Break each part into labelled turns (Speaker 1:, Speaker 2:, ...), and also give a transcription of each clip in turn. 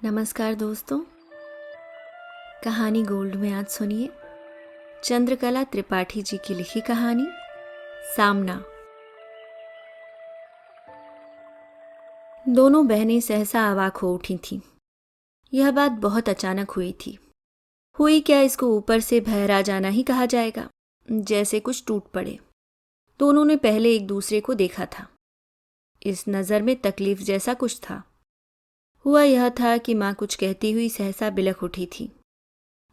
Speaker 1: नमस्कार दोस्तों। कहानी गोल्ड में आज सुनिए चंद्रकला त्रिपाठी जी की लिखी कहानी सामना। दोनों बहनें सहसा अवाक हो उठी थीं। यह बात बहुत अचानक हुई थी। हुई क्या, इसको ऊपर से बहरा जाना ही कहा जाएगा। जैसे कुछ टूट पड़े। दोनों ने पहले एक दूसरे को देखा था। इस नज़र में तकलीफ जैसा कुछ था। हुआ यह था कि माँ कुछ कहती हुई सहसा बिलख उठी थी।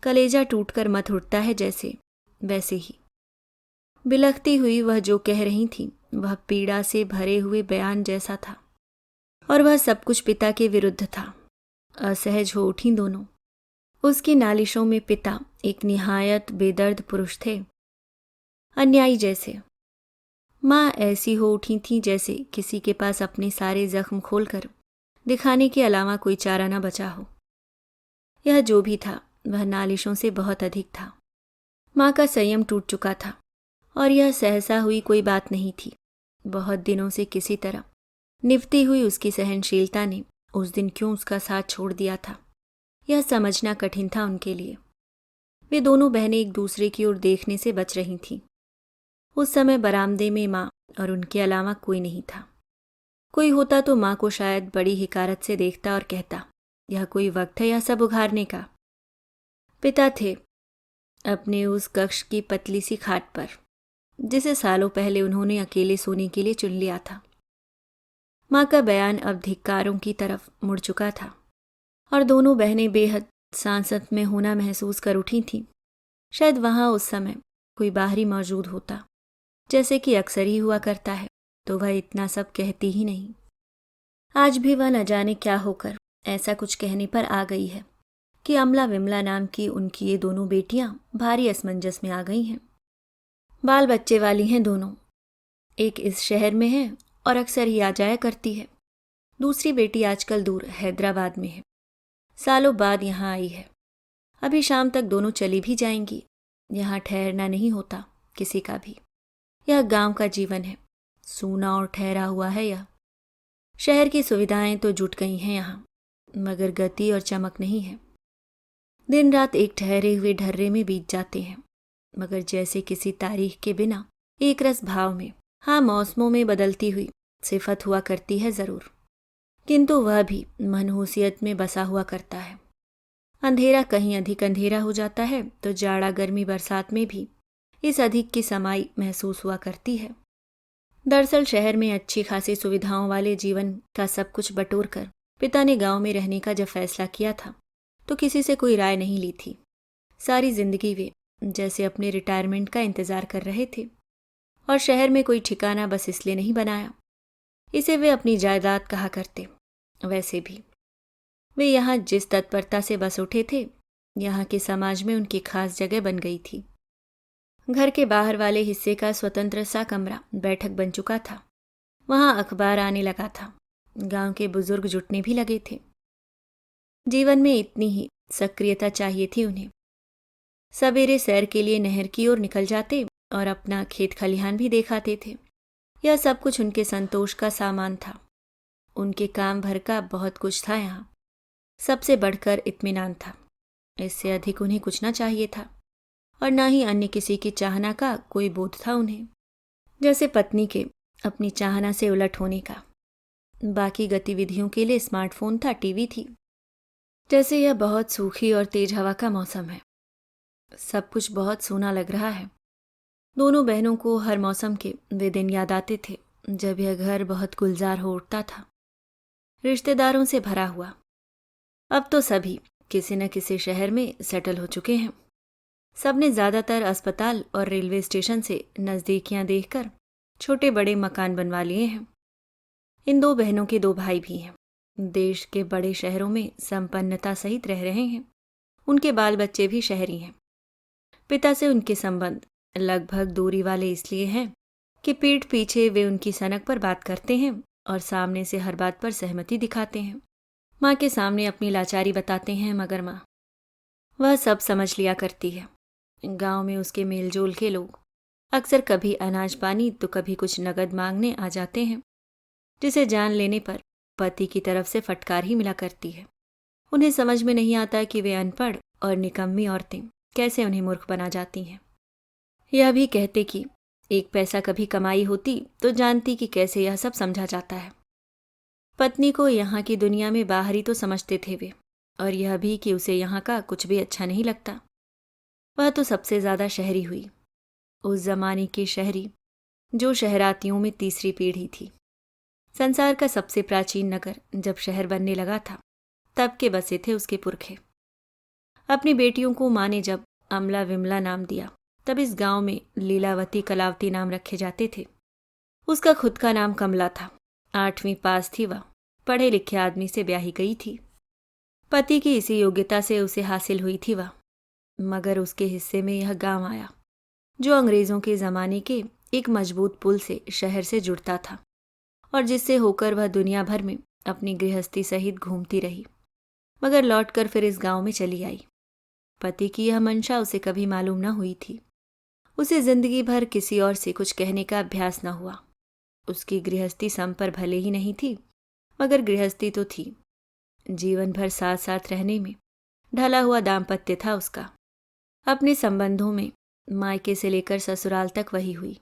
Speaker 1: कलेजा टूटकर मत उठता है जैसे, वैसे ही बिलखती हुई वह जो कह रही थी वह पीड़ा से भरे हुए बयान जैसा था, और वह सब कुछ पिता के विरुद्ध था। असहज हो उठी दोनों। उसकी नालिशों में पिता एक निहायत बेदर्द पुरुष थे, अन्यायी जैसे। माँ ऐसी हो उठी थी जैसे किसी के पास अपने सारे जख्म खोलकर दिखाने के अलावा कोई चारा न बचा हो। यह जो भी था वह नालिशों से बहुत अधिक था। माँ का संयम टूट चुका था, और यह सहसा हुई कोई बात नहीं थी। बहुत दिनों से किसी तरह निभती हुई उसकी सहनशीलता ने उस दिन क्यों उसका साथ छोड़ दिया था, यह समझना कठिन था उनके लिए। वे दोनों बहनें एक दूसरे की ओर देखने से बच रही थीं। उस समय बरामदे में माँ और उनके अलावा कोई नहीं था। कोई होता तो माँ को शायद बड़ी हिकारत से देखता और कहता, यह कोई वक्त है यह सब उघारने का। पिता थे अपने उस कक्ष की पतली सी खाट पर, जिसे सालों पहले उन्होंने अकेले सोने के लिए चुन लिया था। माँ का बयान अब धिक्कारों की तरफ मुड़ चुका था, और दोनों बहनें बेहद सांसत में होना महसूस कर उठी थीं। शायद वहाँ उस समय कोई बाहरी मौजूद होता, जैसे कि अक्सर ही हुआ करता है, तो वह इतना सब कहती ही नहीं। आज भी वह न जाने क्या होकर ऐसा कुछ कहने पर आ गई है कि अमला विमला नाम की उनकी ये दोनों बेटियां भारी असमंजस में आ गई हैं। बाल बच्चे वाली हैं दोनों। एक इस शहर में है और अक्सर ही आ जाया करती है। दूसरी बेटी आजकल दूर हैदराबाद में है, सालों बाद यहाँ आई है। अभी शाम तक दोनों चली भी जाएंगी। यहाँ ठहरना नहीं होता किसी का भी। यह गांव का जीवन है, सूना और ठहरा हुआ है यह। शहर की सुविधाएं तो जुट गई हैं यहाँ, मगर गति और चमक नहीं है। दिन रात एक ठहरे हुए ढर्रे में बीत जाते हैं, मगर जैसे किसी तारीख के बिना एक रस भाव में। हाँ, मौसमों में बदलती हुई सिफत हुआ करती है जरूर, किंतु वह भी मनहूसियत में बसा हुआ करता है। अंधेरा कहीं अधिक अंधेरा हो जाता है तो जाड़ा गर्मी बरसात में भी इस अधिक की समाई महसूस हुआ करती है। दरअसल शहर में अच्छी खासी सुविधाओं वाले जीवन का सब कुछ बटोर कर पिता ने गांव में रहने का जब फैसला किया था तो किसी से कोई राय नहीं ली थी। सारी जिंदगी वे जैसे अपने रिटायरमेंट का इंतजार कर रहे थे, और शहर में कोई ठिकाना बस इसलिए नहीं बनाया। इसे वे अपनी जायदाद कहा करते। वैसे भी वे यहाँ जिस तत्परता से बस उठे थे, यहाँ के समाज में उनकी खास जगह बन गई थी। घर के बाहर वाले हिस्से का स्वतंत्र सा कमरा बैठक बन चुका था। वहाँ अखबार आने लगा था। गांव के बुजुर्ग जुटने भी लगे थे। जीवन में इतनी ही सक्रियता चाहिए थी उन्हें। सवेरे सैर के लिए नहर की ओर निकल जाते और अपना खेत खलिहान भी देखाते थे। यह सब कुछ उनके संतोष का सामान था। उनके काम भर का बहुत कुछ था यहाँ। सबसे बढ़कर इत्मीनान था। इससे अधिक उन्हें कुछ न चाहिए था, और न ही अन्य किसी की चाहना का कोई बोध था उन्हें, जैसे पत्नी के अपनी चाहना से उलट होने का। बाकी गतिविधियों के लिए स्मार्टफोन था, टीवी थी। जैसे यह बहुत सूखी और तेज हवा का मौसम है। सब कुछ बहुत सूना लग रहा है। दोनों बहनों को हर मौसम के वे दिन याद आते थे जब यह घर बहुत गुलजार हो उठता था, रिश्तेदारों से भरा हुआ। अब तो सभी किसी न किसी शहर में सेटल हो चुके हैं। सबने ज़्यादातर अस्पताल और रेलवे स्टेशन से नज़दीकियां देखकर छोटे बड़े मकान बनवा लिए हैं। इन दो बहनों के दो भाई भी हैं। देश के बड़े शहरों में संपन्नता सहित रह रहे हैं। उनके बाल बच्चे भी शहरी हैं। पिता से उनके संबंध लगभग दूरी वाले इसलिए हैं कि पीठ पीछे वे उनकी सनक पर बात करते हैं और सामने से हर बात पर सहमति दिखाते हैं। माँ के सामने अपनी लाचारी बताते हैं, मगर माँ वह सब समझ लिया करती है। गांव में उसके मेलजोल के लोग अक्सर कभी अनाज पानी तो कभी कुछ नगद मांगने आ जाते हैं, जिसे जान लेने पर पति की तरफ से फटकार ही मिला करती है। उन्हें समझ में नहीं आता कि वे अनपढ़ और निकम्मी औरतें कैसे उन्हें मूर्ख बना जाती हैं। यह भी कहते कि एक पैसा कभी कमाई होती तो जानती कि कैसे यह सब समझा जाता है। पत्नी को यहाँ की दुनिया में बाहरी तो समझते थे वे, और यह भी कि उसे यहाँ का कुछ भी अच्छा नहीं लगता। वह तो सबसे ज्यादा शहरी हुई, उस जमाने की शहरी जो शहरातियों में तीसरी पीढ़ी थी। संसार का सबसे प्राचीन नगर जब शहर बनने लगा था तब के बसे थे उसके पुरखे। अपनी बेटियों को माँ ने जब अमला विमला नाम दिया तब इस गांव में लीलावती कलावती नाम रखे जाते थे। उसका खुद का नाम कमला था। 8वीं पास थी वह, पढ़े लिखे आदमी से ब्याही गई थी। पति की इसी योग्यता से उसे हासिल हुई थी वह, मगर उसके हिस्से में यह गांव आया जो अंग्रेजों के जमाने के एक मजबूत पुल से शहर से जुड़ता था और जिससे होकर वह दुनिया भर में अपनी गृहस्थी सहित घूमती रही, मगर लौटकर फिर इस गांव में चली आई। पति की यह मंशा उसे कभी मालूम न हुई थी। उसे जिंदगी भर किसी और से कुछ कहने का अभ्यास न हुआ। उसकी गृहस्थी सम पर भले ही नहीं थी, मगर गृहस्थी तो थी। जीवन भर साथ साथ रहने में ढला हुआ दाम्पत्य था उसका। अपने संबंधों में मायके से लेकर ससुराल तक वही हुई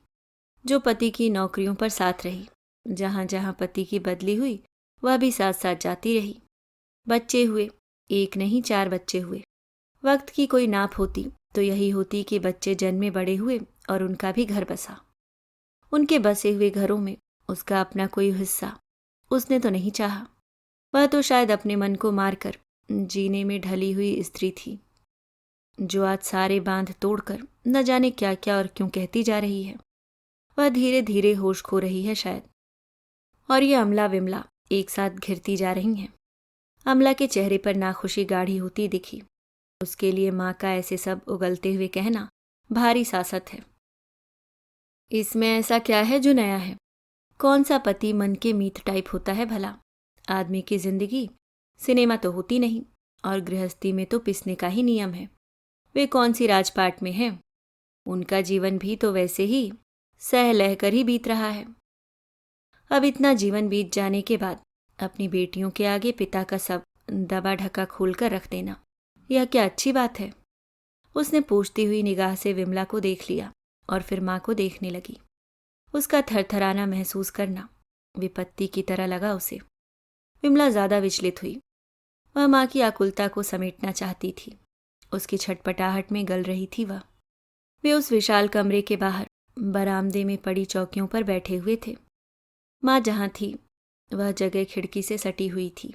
Speaker 1: जो पति की नौकरियों पर साथ रही। जहाँ जहाँ पति की बदली हुई वह भी साथ साथ जाती रही। बच्चे हुए, एक नहीं 4 बच्चे हुए। वक्त की कोई नाप होती तो यही होती कि बच्चे जन्मे बड़े हुए और उनका भी घर बसा। उनके बसे हुए घरों में उसका अपना कोई हिस्सा उसने तो नहीं चाहा। वह तो शायद अपने मन को मारकर जीने में ढली हुई स्त्री थी जो आज सारे बांध तोड़कर न जाने क्या क्या और क्यों कहती जा रही है। वह धीरे धीरे होश खो रही है शायद, और ये अमला विमला एक साथ घिरती जा रही हैं। अमला के चेहरे पर नाखुशी गाढ़ी होती दिखी। उसके लिए माँ का ऐसे सब उगलते हुए कहना भारी सासत है। इसमें ऐसा क्या है जो नया है? कौन सा पति मन के मीत टाइप होता है भला? आदमी की जिंदगी सिनेमा तो होती नहीं, और गृहस्थी में तो पिसने का ही नियम है। वे कौन सी राजपाट में हैं? उनका जीवन भी तो वैसे ही सह लह कर ही बीत रहा है। अब इतना जीवन बीत जाने के बाद अपनी बेटियों के आगे पिता का सब दबा ढका खोल कर रख देना, यह क्या अच्छी बात है? उसने पूछती हुई निगाह से विमला को देख लिया और फिर माँ को देखने लगी। उसका थरथराना महसूस करना विपत्ति की तरह लगा उसे। विमला ज्यादा विचलित हुई। वह माँ की आकुलता को समेटना चाहती थी। उसकी छटपटाहट में गल रही थी वह। वे उस विशाल कमरे के बाहर बरामदे में पड़ी चौकियों पर बैठे हुए थे। माँ जहाँ थी वह जगह खिड़की से सटी हुई थी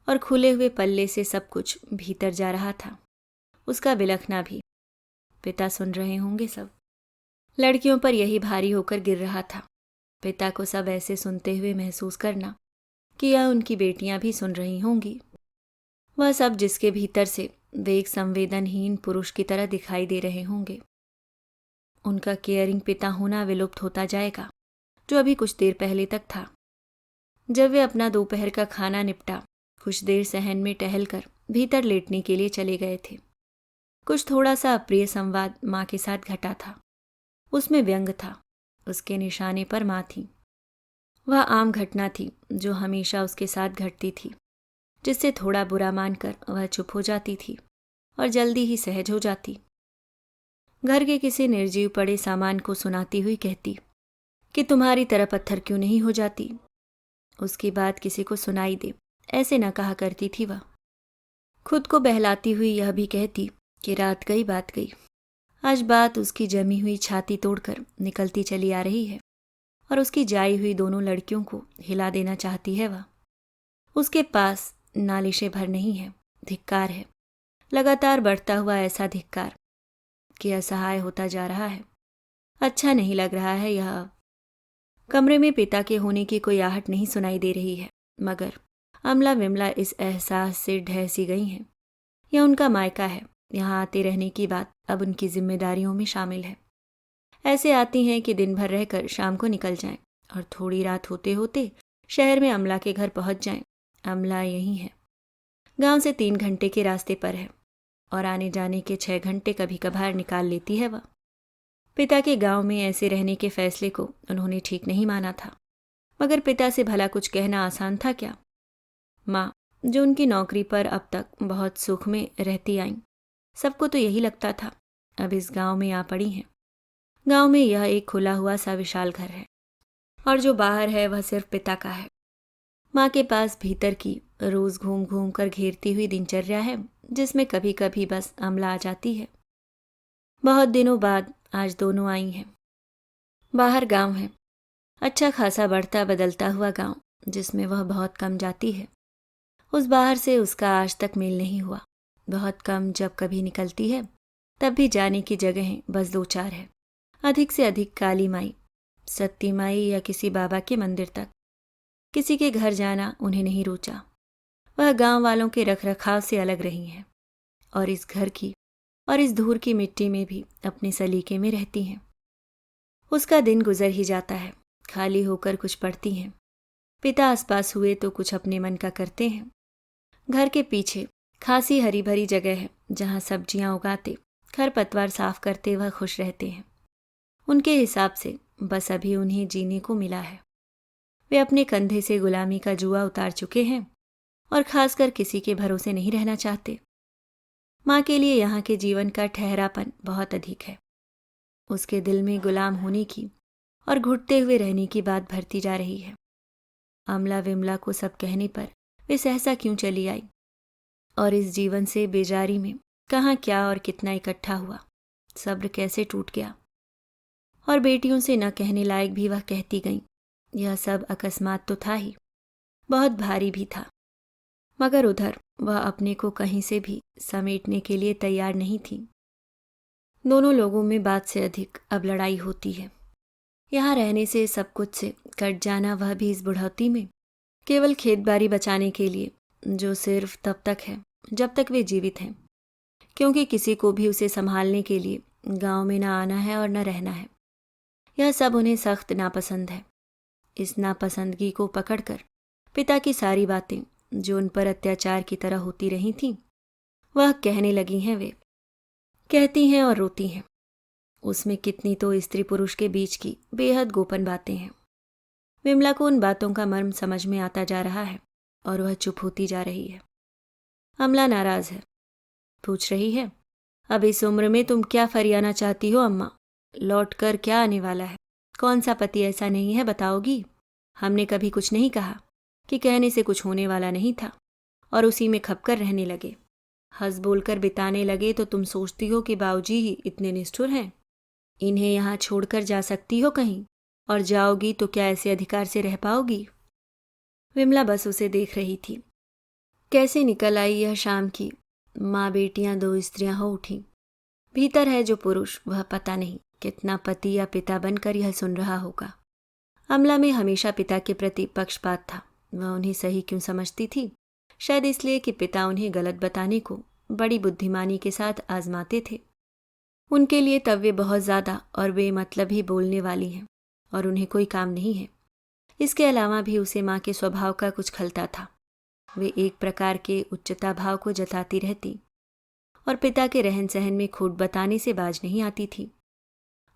Speaker 1: और खुले हुए पल्ले से सब कुछ भीतर जा रहा था, उसका बिलखना भी। पिता सुन रहे होंगे सब। लड़कियों पर यही भारी होकर गिर रहा था, पिता को सब ऐसे सुनते हुए महसूस करना कि यह उनकी बेटियां भी सुन रही होंगी। वह सब जिसके भीतर से वे एक संवेदनहीन पुरुष की तरह दिखाई दे रहे होंगे। उनका केयरिंग पिता होना विलुप्त होता जाएगा जो अभी कुछ देर पहले तक था। जब वे अपना दोपहर का खाना निपटा कुछ देर सहन में टहलकर भीतर लेटने के लिए चले गए थे। कुछ थोड़ा सा अप्रिय संवाद माँ के साथ घटा था। उसमें व्यंग था, उसके निशाने पर माँ थी। वह आम घटना थी जो हमेशा उसके साथ घटती थी, जिससे थोड़ा बुरा मानकर वह चुप हो जाती थी और जल्दी ही सहज हो जाती। घर के किसी निर्जीव पड़े सामान को सुनाती हुई कहती कि तुम्हारी तरह पत्थर क्यों नहीं हो जाती। उसकी बात किसी को सुनाई दे ऐसे न कहा करती थी वह। खुद को बहलाती हुई यह भी कहती कि रात गई बात गई। आज बात उसकी जमी हुई छाती तोड़कर निकलती चली आ रही है और उसकी जाई हुई दोनों लड़कियों को हिला देना चाहती है वह। उसके पास नालिशें भर नहीं है, धिक्कार है, लगातार बढ़ता हुआ ऐसा धिक्कार कि असहाय होता जा रहा है। अच्छा नहीं लग रहा है यह। कमरे में पिता के होने की कोई आहट नहीं सुनाई दे रही है, मगर अमला विमला इस एहसास से ढह सी गई हैं। यह उनका मायका है, यहाँ आते रहने की बात अब उनकी जिम्मेदारियों में शामिल है। ऐसे आती हैं कि दिन भर रहकर शाम को निकल जाएं और थोड़ी रात होते होते शहर में अमला के घर पहुंच जाएं। अमला यही है, गांव से 3 घंटे के रास्ते पर है और आने जाने के 6 घंटे कभी कभार निकाल लेती है वह। पिता के गांव में ऐसे रहने के फैसले को उन्होंने ठीक नहीं माना था, मगर पिता से भला कुछ कहना आसान था क्या? माँ, जो उनकी नौकरी पर अब तक बहुत सुख में रहती आईं। सबको तो यही लगता था अब इस गांव में आ पड़ी हैं। गांव में यह एक खुला हुआ सा विशाल घर है और जो बाहर है वह सिर्फ पिता का है। माँ के पास भीतर की रोज घूम घूम कर घेरती हुई दिनचर्या है, जिसमें कभी कभी बस अमला आ जाती है। बहुत दिनों बाद आज दोनों आई हैं। बाहर गांव है, अच्छा खासा बढ़ता बदलता हुआ गांव, जिसमें वह बहुत कम जाती है। उस बाहर से उसका आज तक मेल नहीं हुआ। बहुत कम जब कभी निकलती है तब भी जाने की जगहें बस दो चार है। अधिक से अधिक काली माई, सत्ती माई या किसी बाबा के मंदिर तक। किसी के घर जाना उन्हें नहीं रुचा। वह गांव वालों के रखरखाव से अलग रही हैं और इस घर की और इस धूर की मिट्टी में भी अपने सलीके में रहती हैं। उसका दिन गुजर ही जाता है, खाली होकर कुछ पढ़ती हैं। पिता आसपास हुए तो कुछ अपने मन का करते हैं। घर के पीछे खासी हरी भरी जगह है जहाँ सब्जियां उगाते, खरपतवार साफ करते वह खुश रहते हैं। उनके हिसाब से बस अभी उन्हें जीने को मिला है। वे अपने कंधे से गुलामी का जुआ उतार चुके हैं और खासकर किसी के भरोसे नहीं रहना चाहते। माँ के लिए यहाँ के जीवन का ठहरापन बहुत अधिक है। उसके दिल में गुलाम होने की और घुटते हुए रहने की बात भरती जा रही है। अमला विमला को सब कहने पर वे सहसा क्यों चली आई और इस जीवन से बेजारी में कहाँ क्या और कितना इकट्ठा हुआ, सब्र कैसे टूट गया। और बेटियों से न कहने लायक भी वह कहती गईं। यह सब अकस्मात तो था ही, बहुत भारी भी था, मगर उधर वह अपने को कहीं से भी समेटने के लिए तैयार नहीं थी। दोनों लोगों में बात से अधिक अब लड़ाई होती है। यहाँ रहने से सब कुछ से कट जाना, वह भी इस बुढ़ौती में, केवल खेत बाड़ी बचाने के लिए, जो सिर्फ तब तक है जब तक वे जीवित हैं, क्योंकि किसी को भी उसे संभालने के लिए गांव में न आना है और न रहना है। यह सब उन्हें सख्त नापसंद है। इस नापसंदगी को पकड़कर पिता की सारी बातें जो उन पर अत्याचार की तरह होती रही थीं, वह कहने लगी हैं। वे कहती हैं और रोती हैं। उसमें कितनी तो स्त्री पुरुष के बीच की बेहद गोपन बातें हैं। विमला को उन बातों का मर्म समझ में आता जा रहा है और वह चुप होती जा रही है। अमला नाराज है, पूछ रही है, अब इस उम्र में तुम क्या फरियाना चाहती हो अम्मा? लौट कर क्या आने वाला है? कौन सा पति ऐसा नहीं है, बताओगी? हमने कभी कुछ नहीं कहा कि कहने से कुछ होने वाला नहीं था और उसी में खपकर रहने लगे। हंस बोलकर बिताने लगे तो तुम सोचती हो कि बाबूजी ही इतने निष्ठुर हैं? इन्हें यहाँ छोड़कर जा सकती हो कहीं, और जाओगी तो क्या ऐसे अधिकार से रह पाओगी? विमला बस उसे देख रही थी। कैसे निकल आई यह शाम की। माँ बेटियां दो स्त्रियां हो उठी। भीतर है जो पुरुष, वह पता नहीं कितना पति या पिता बनकर यह सुन रहा होगा। अमला में हमेशा पिता के प्रति पक्षपात था। वह उन्हें सही क्यों समझती थी? शायद इसलिए कि पिता उन्हें गलत बताने को बड़ी बुद्धिमानी के साथ आजमाते थे। उनके लिए तब वे बहुत ज़्यादा और बेमतलब ही बोलने वाली हैं और उन्हें कोई काम नहीं है। इसके अलावा भी उसे माँ के स्वभाव का कुछ खलता था। वे एक प्रकार के उच्चता भाव को जताती रहती और पिता के रहन सहन में खोट बताने से बाज नहीं आती थी।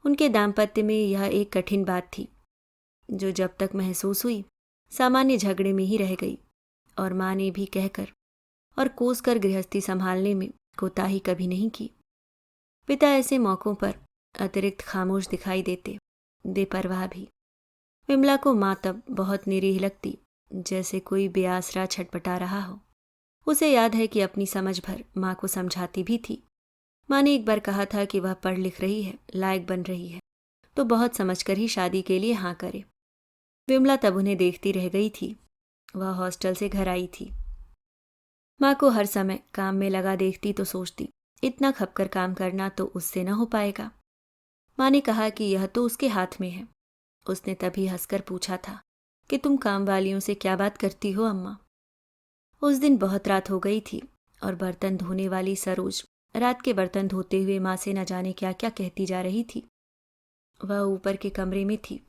Speaker 1: उनके दाम्पत्य में यह एक कठिन बात थी जो जब तक महसूस हुई सामान्य झगड़े में ही रह गई और माँ ने भी कहकर और कोस कर गृहस्थी संभालने में कोताही कभी नहीं की। पिता ऐसे मौक़ों पर अतिरिक्त खामोश दिखाई देते, बेपरवाह भी। विमला को माँ तब बहुत निरीह लगती, जैसे कोई बेआसरा छटपटा रहा हो। उसे याद है कि अपनी समझ भर माँ को समझाती भी थी। माँ ने एक बार कहा था कि वह पढ़ लिख रही है, लायक बन रही है, तो बहुत समझकर ही शादी के लिए हाँ करे। विमला तब उन्हें देखती रह गई थी। वह हॉस्टल से घर आई थी। माँ को हर समय काम में लगा देखती तो सोचती, इतना खपकर काम करना तो उससे न हो पाएगा। माँ ने कहा कि यह तो उसके हाथ में है। उसने तभी हंसकर पूछा था कि तुम काम वालियों से क्या बात करती हो अम्मा? उस दिन बहुत रात हो गई थी और बर्तन धोने वाली सरोज रात के बर्तन धोते हुए माँ से न जाने क्या क्या कहती जा रही थी। वह ऊपर के कमरे में थी,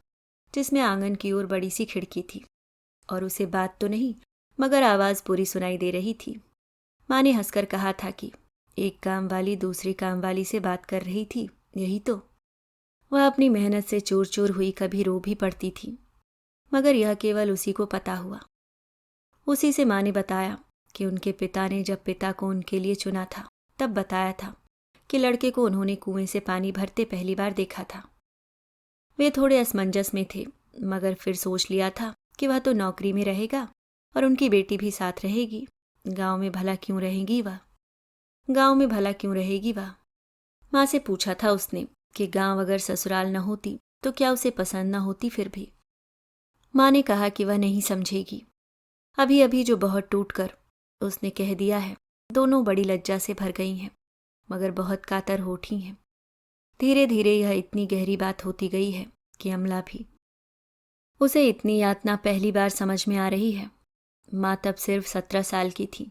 Speaker 1: जिसमें आंगन की ओर बड़ी सी खिड़की थी और उसे बात तो नहीं मगर आवाज़ पूरी सुनाई दे रही थी। माँ ने हंसकर कहा था कि एक काम वाली दूसरी काम वाली से बात कर रही थी, यही तो। वह अपनी मेहनत से चूर चूर हुई कभी रो भी पड़ती थी, मगर यह केवल उसी को पता हुआ। उसी से माँ ने बताया कि उनके पिता ने जब पिता को उनके लिए चुना था तब बताया था कि लड़के को उन्होंने कुएं से पानी भरते पहली बार देखा था। वे थोड़े असमंजस में थे, मगर फिर सोच लिया था कि वह तो नौकरी में रहेगा और उनकी बेटी भी साथ रहेगी। गांव में भला क्यों रहेगी वह? गांव में भला क्यों रहेगी वह? माँ से पूछा था उसने कि गांव अगर ससुराल न होती तो क्या उसे पसंद न होती फिर भी? माँ ने कहा कि वह नहीं समझेगी। अभी अभी जो बहुत टूटकर उसने कह दिया है, दोनों बड़ी लज्जा से भर गई हैं, मगर बहुत कातर हो उठी हैं। धीरे धीरे यह इतनी गहरी बात होती गई है कि अमला भी। उसे इतनी यातना पहली बार समझ में आ रही है। माँ तब सिर्फ 17 साल की थी,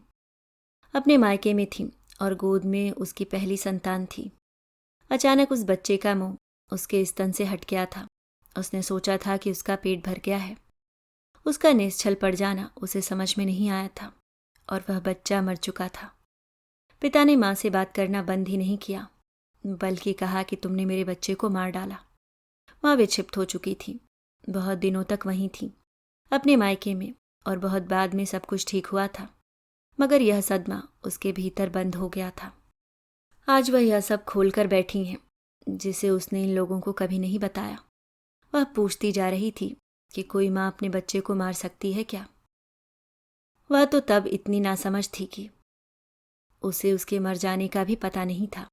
Speaker 1: अपने मायके में थी और गोद में उसकी पहली संतान थी। अचानक उस बच्चे का मुंह उसके स्तन से हट गया था। उसने सोचा था कि उसका पेट भर गया है। उसका निश्चल पड़ जाना उसे समझ में नहीं आया था और वह बच्चा मर चुका था। पिता ने माँ से बात करना बंद ही नहीं किया, बल्कि कहा कि तुमने मेरे बच्चे को मार डाला। माँ विक्षिप्त हो चुकी थी। बहुत दिनों तक वहीं थी, अपने मायके में, और बहुत बाद में सब कुछ ठीक हुआ था, मगर यह सदमा उसके भीतर बंद हो गया था। आज वह यह सब खोल कर बैठी हैं, जिसे उसने इन लोगों को कभी नहीं बताया। वह पूछती जा रही थी कि कोई माँ अपने बच्चे को मार सकती है क्या? वह तो तब इतनी नासमझ थी कि उसे उसके मर जाने का भी पता नहीं था।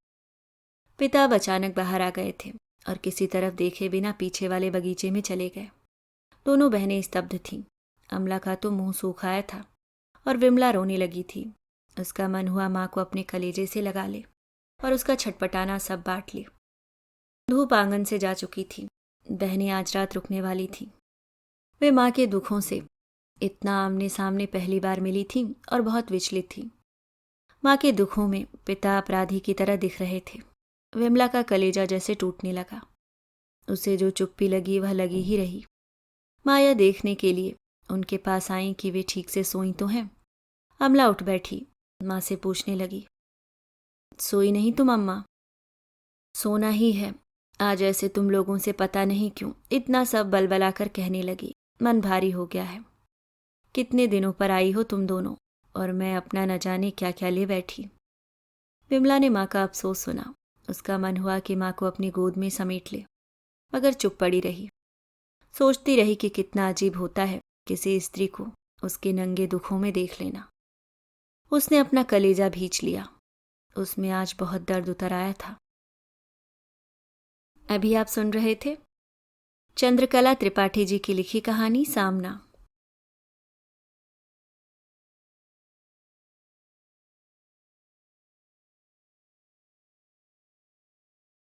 Speaker 1: पिता अब अचानक बाहर आ गए थे और किसी तरफ देखे बिना पीछे वाले बगीचे में चले गए। दोनों बहनें स्तब्ध थीं। अमला का तो मुंह सूख आया था और विमला रोने लगी थी। उसका मन हुआ माँ को अपने कलेजे से लगा ले और उसका छटपटाना सब बांट ले। धूप आंगन से जा चुकी थी। बहनें आज रात रुकने वाली थीं। वे माँ के दुखों से इतना आमने सामने पहली बार मिली थीं और बहुत विचलित थीं। माँ के दुखों में पिता अपराधी की तरह दिख रहे थे। विमला का कलेजा जैसे टूटने लगा। उसे जो चुप्पी लगी वह लगी ही रही। माँ यह देखने के लिए उनके पास आई कि वे ठीक से सोई तो हैं। अमला उठ बैठी, माँ से पूछने लगी, सोई नहीं तुम अम्मा? सोना ही है। आज ऐसे तुम लोगों से पता नहीं क्यों इतना सब बलबला कर कहने लगी। मन भारी हो गया है। कितने दिनों पर आई हो तुम दोनों, और मैं अपना न जाने क्या क्या ले बैठी। विमला ने माँ का अफसोस सुना। उसका मन हुआ कि माँ को अपनी गोद में समेट ले, मगर चुप पड़ी रही। सोचती रही कि कितना अजीब होता है किसी स्त्री को उसके नंगे दुखों में देख लेना। उसने अपना कलेजा भींच लिया। उसमें आज बहुत दर्द उतर आया था। अभी आप सुन रहे थे चंद्रकला त्रिपाठी जी की लिखी कहानी सामना।